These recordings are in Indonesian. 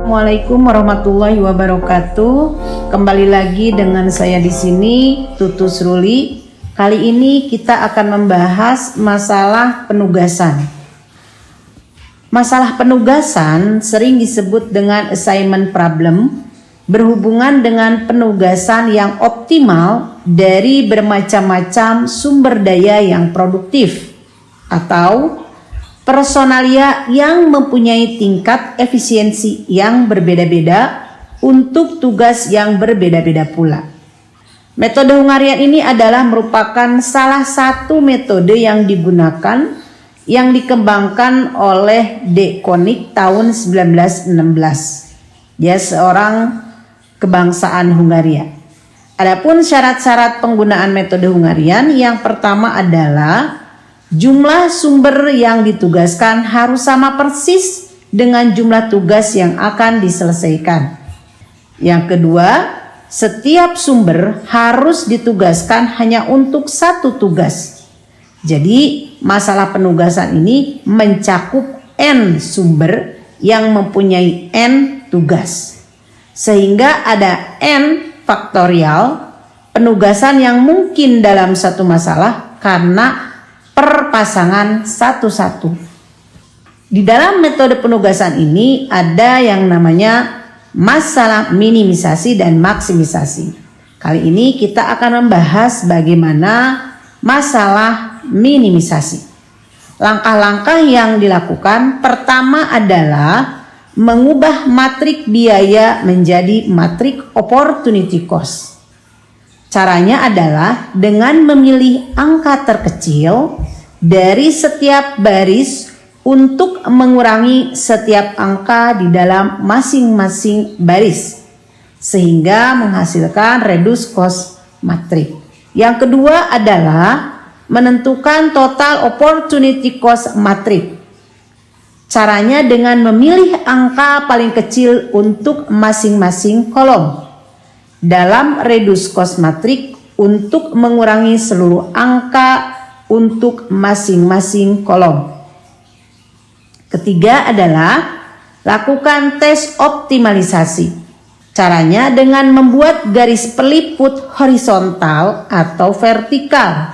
Assalamualaikum warahmatullahi wabarakatuh. Kembali lagi dengan saya di sini, Tutus Ruli. Kali ini kita akan membahas masalah penugasan. Masalah penugasan sering disebut dengan assignment problem, berhubungan dengan penugasan yang optimal dari bermacam-macam sumber daya yang produktif atau personalia yang mempunyai tingkat efisiensi yang berbeda-beda untuk tugas yang berbeda-beda pula. Metode Hungarian ini adalah merupakan salah satu metode yang digunakan yang dikembangkan oleh De Koning tahun 1916. Dia seorang kebangsaan Hungaria. Adapun syarat-syarat penggunaan metode Hungarian, yang pertama adalah jumlah sumber yang ditugaskan harus sama persis dengan jumlah tugas yang akan diselesaikan. Yang kedua, setiap sumber harus ditugaskan hanya untuk satu tugas. Jadi, masalah penugasan ini mencakup N sumber yang mempunyai N tugas. Sehingga ada N faktorial penugasan yang mungkin dalam satu masalah karena per pasangan satu-satu. Di dalam metode penugasan ini ada yang namanya masalah minimisasi dan maksimisasi. Kali ini kita akan membahas bagaimana masalah minimisasi. Langkah-langkah yang dilakukan pertama adalah mengubah matrik biaya menjadi matrik opportunity cost. Caranya adalah dengan memilih angka terkecil dari setiap baris untuk mengurangi setiap angka di dalam masing-masing baris sehingga menghasilkan reduce cost matrix. Yang kedua adalah menentukan total opportunity cost matrix. Caranya dengan memilih angka paling kecil untuk masing-masing kolom dalam reduce cost matrix untuk mengurangi seluruh angka untuk masing-masing kolom. Ketiga adalah lakukan tes optimalisasi. Caranya dengan membuat garis peliput horizontal atau vertikal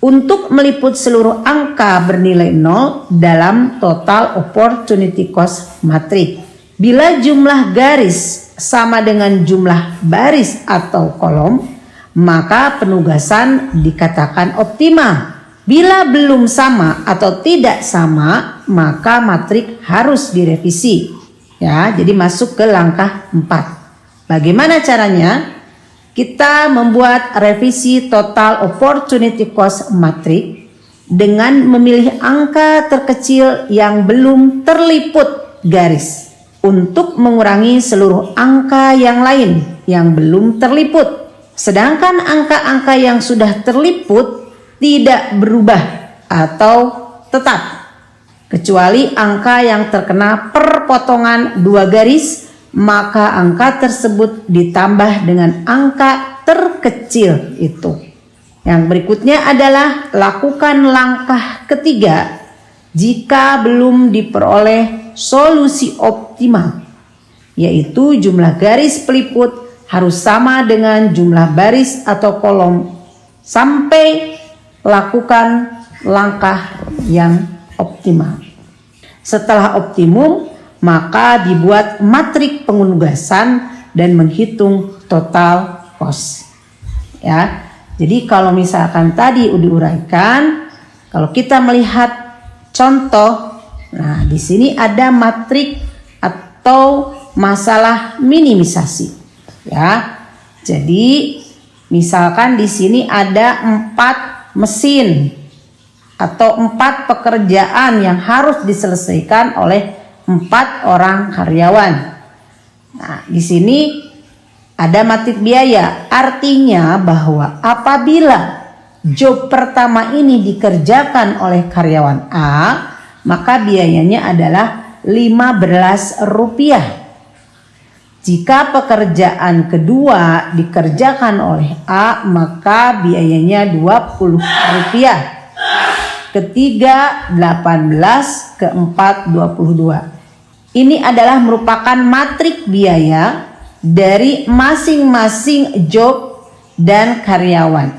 untuk meliput seluruh angka bernilai 0 dalam total opportunity cost matrix. Bila jumlah garis sama dengan jumlah baris atau kolom, maka penugasan dikatakan optimal. Bila belum sama atau tidak sama, maka matrik harus direvisi. Ya, jadi masuk ke langkah 4. Bagaimana caranya? Kita membuat revisi total opportunity cost matrix dengan memilih angka terkecil yang belum terliput garis untuk mengurangi seluruh angka yang lain yang belum terliput. Sedangkan angka-angka yang sudah terliput tidak berubah atau tetap, kecuali angka yang terkena perpotongan 2 garis, maka angka tersebut ditambah dengan angka terkecil itu. Yang berikutnya adalah lakukan langkah ketiga jika belum diperoleh solusi optimal, yaitu jumlah garis peliput harus sama dengan jumlah baris atau kolom sampai lakukan langkah yang optimal. Setelah optimum, maka dibuat matrik penugasan dan menghitung total cost. Ya, jadi kalau misalkan tadi diuraikan, kalau kita melihat contoh, nah di sini ada matrik atau masalah minimisasi. Ya, jadi misalkan di sini ada 4 mesin atau 4 pekerjaan yang harus diselesaikan oleh 4 orang karyawan. Nah, di sini ada matrik biaya, artinya bahwa apabila job pertama ini dikerjakan oleh karyawan A, maka biayanya adalah Rp15. Jika pekerjaan kedua dikerjakan oleh A, maka biayanya Rp20. Ketiga 18, keempat 22. ini adalah merupakan matrik biaya dari masing-masing job dan karyawan.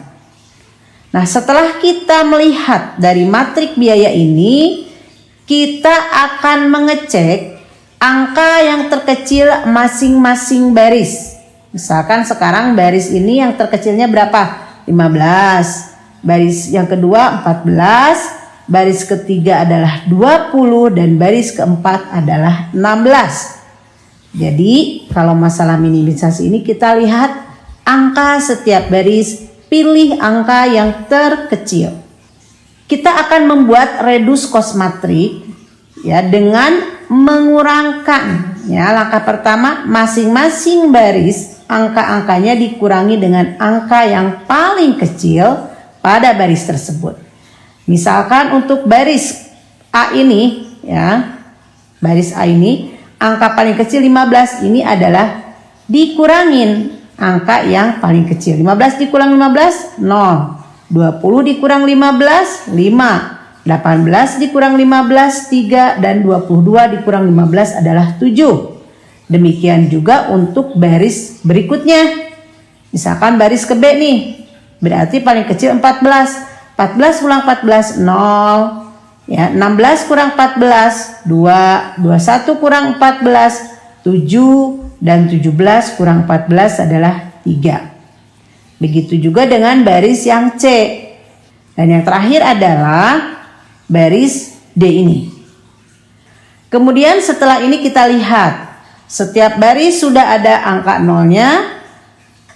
Nah, setelah kita melihat dari matrik biaya ini, kita akan mengecek angka yang terkecil masing-masing baris. Misalkan sekarang baris ini yang terkecilnya berapa? 15. Baris yang kedua 14. Baris ketiga adalah 20 dan baris keempat adalah 16. Jadi kalau masalah minimalisasi ini kita lihat angka setiap baris, pilih angka yang terkecil. Kita akan membuat reduce cost matrix ya dengan mengurangkan ya, langkah pertama masing-masing baris angka-angkanya dikurangi dengan angka yang paling kecil pada baris tersebut. Misalkan untuk baris A ini ya, baris A ini angka paling kecil 15, ini adalah dikurangin angka yang paling kecil. 15 dikurang 15 0, 20 dikurang 15 5, 18 dikurang 15 3, dan 22 dikurang 15 adalah 7. Demikian juga untuk baris berikutnya. Misalkan baris ke B nih, berarti paling kecil 14. 14 kurang 14 0. Ya, 16 kurang 14 2, 21 kurang 14 7, dan 17 kurang 14 adalah 3. Begitu juga dengan baris yang C. Dan yang terakhir adalah baris D ini. Kemudian setelah ini kita lihat setiap baris sudah ada angka nolnya.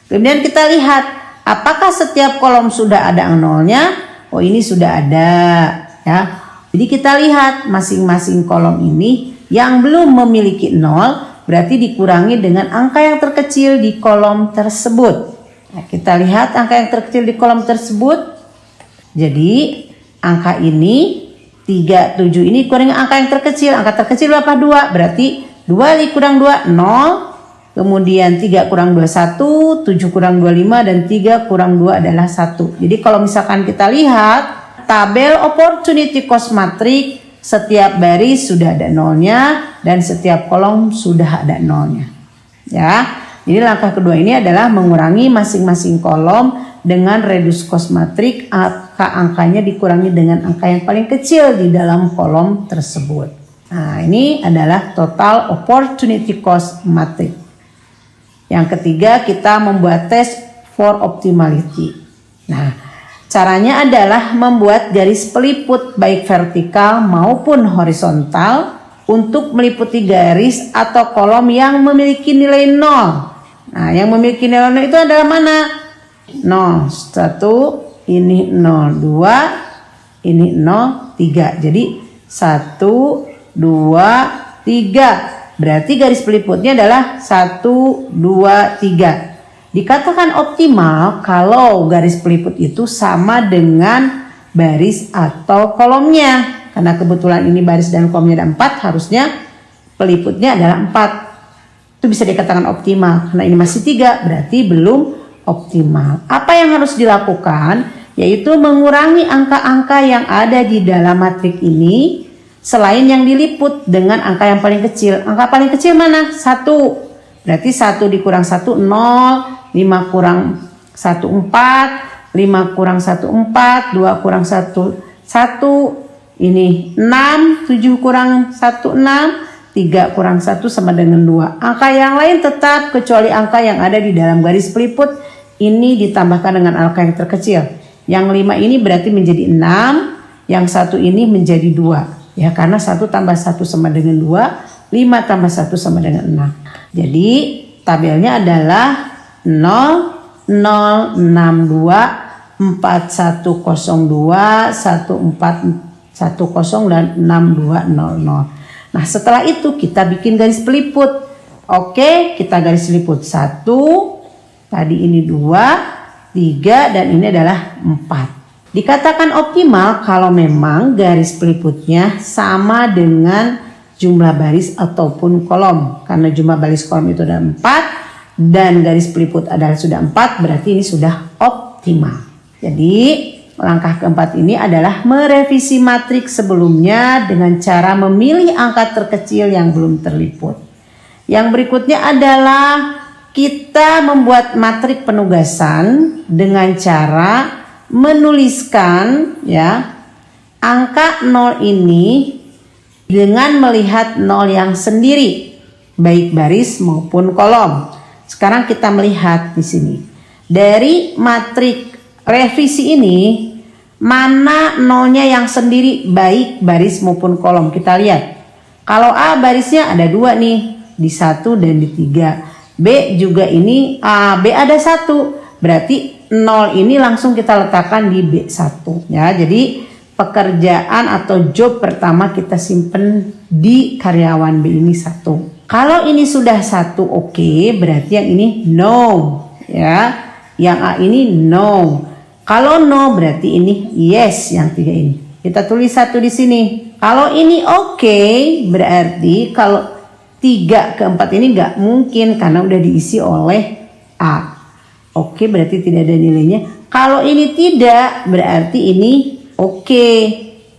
Kemudian kita lihat apakah setiap kolom sudah ada nolnya. Oh, ini sudah ada ya. Jadi kita lihat masing-masing kolom ini yang belum memiliki nol berarti dikurangi dengan angka yang terkecil di kolom tersebut. Nah, kita lihat angka yang terkecil di kolom tersebut. Jadi angka ini 37 ini kurangi angka yang terkecil. Angka terkecil berapa? 2. Berarti 2 dikurang 2 0. Kemudian 3 kurang 2 1, 7 kurang 25, dan 3 kurang 2 adalah 1. Jadi kalau misalkan kita lihat tabel opportunity cost matrix, setiap baris sudah ada nolnya dan setiap kolom sudah ada nolnya. Ya. Jadi langkah kedua ini adalah mengurangi masing-masing kolom dengan reduce cost matrix, angka-angkanya dikurangi dengan angka yang paling kecil di dalam kolom tersebut. Nah, ini adalah total opportunity cost matrix. Yang ketiga, kita membuat test for optimality. Nah, caranya adalah membuat garis peliput baik vertikal maupun horizontal untuk meliputi garis atau kolom yang memiliki nilai 0. Nah, yang memiliki nilai 0 itu adalah mana? 0, 1, ini 0, 2, ini 0, 3. Jadi 1, 2, 3. Berarti garis peliputnya adalah 1, 2, 3. Dikatakan optimal kalau garis peliput itu sama dengan baris atau kolomnya. Karena kebetulan ini baris dan kolomnya ada 4, harusnya peliputnya adalah 4. Itu bisa dikatakan optimal. Karena ini masih 3, berarti belum optimal. Apa yang harus dilakukan? Yaitu mengurangi angka-angka yang ada di dalam matrik ini selain yang diliput dengan angka yang paling kecil. Angka paling kecil mana? 1. Berarti 1 dikurang 1 0, 5 kurang 1 4, 5 kurang 1 4, 2 kurang 1 1, ini 6, 7 kurang 1 6, 3 kurang 1 sama dengan 2. Angka yang lain tetap kecuali angka yang ada di dalam garis peliput ini ditambahkan dengan angka yang terkecil. Yang 5 ini berarti menjadi 6, yang 1 ini menjadi 2. Ya, karena 1 tambah 1 sama dengan 2, 5 tambah 1 sama dengan 6. Jadi tabelnya adalah 0, 0, 6, 2, 4, 1, 0, 2, 1, 4, 1, 0, dan 6, 2, 0, 0. Nah, setelah itu kita bikin garis peliput. Oke, kita garis peliput 1, tadi ini 2, 3, dan ini adalah 4. Dikatakan optimal kalau memang garis peliputnya sama dengan jumlah baris ataupun kolom. Karena jumlah baris kolom itu ada 4 dan garis peliput adalah sudah 4, berarti ini sudah optimal. Jadi langkah keempat ini adalah merevisi matriks sebelumnya dengan cara memilih angka terkecil yang belum terliput. Yang berikutnya adalah kita membuat matrik penugasan dengan cara menuliskan ya angka 0 ini dengan melihat 0 yang sendiri, baik baris maupun kolom. Sekarang kita melihat di sini. Dari matrik revisi ini, mana nolnya yang sendiri baik baris maupun kolom. Kita lihat. Kalau A barisnya ada 2 nih, di 1 dan di 3. B juga ini, B ada 1. Berarti 0 ini langsung kita letakkan di B1. Ya, jadi pekerjaan atau job pertama kita simpen di karyawan B ini 1. Kalau ini sudah 1 oke, berarti yang ini no. Ya, yang A ini no. Kalau no berarti ini yes yang 3 ini. Kita tulis 1 di sini. Kalau ini oke, berarti kalau 3 ke 4 ini nggak mungkin karena udah diisi oleh A. Oke, berarti tidak ada nilainya. Kalau ini tidak, berarti ini oke.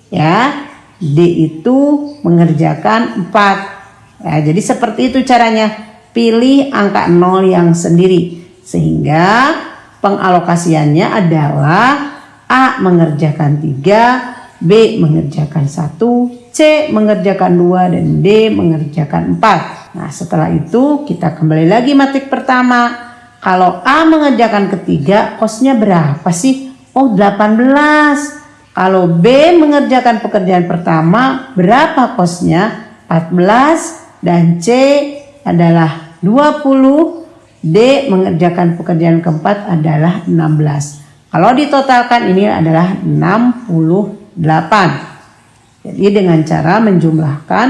Ya, D itu mengerjakan 4. Ya, jadi seperti itu caranya. Pilih angka 0 yang sendiri. Sehingga pengalokasiannya adalah A mengerjakan 3, B mengerjakan 1, C mengerjakan 2, dan D mengerjakan 4. Nah, setelah itu kita kembali lagi matrik pertama. Kalau A mengerjakan ketiga, kosnya berapa sih? Oh, 18. Kalau B mengerjakan pekerjaan pertama, berapa kosnya? 14. Dan C adalah 20. D mengerjakan pekerjaan keempat adalah 16. Kalau ditotalkan ini adalah 68. Jadi dengan cara menjumlahkan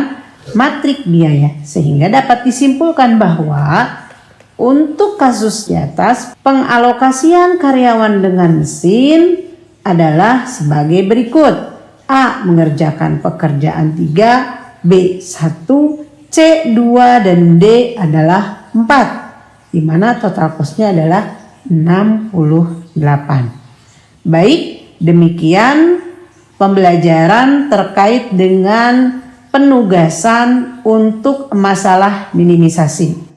matrik biaya. Sehingga dapat disimpulkan bahwa untuk kasus di atas, pengalokasian karyawan dengan mesin adalah sebagai berikut. A mengerjakan pekerjaan 3, B 1, C 2, dan D adalah 4. Di mana total costnya adalah 68. Baik, demikian pembelajaran terkait dengan penugasan untuk masalah minimisasi.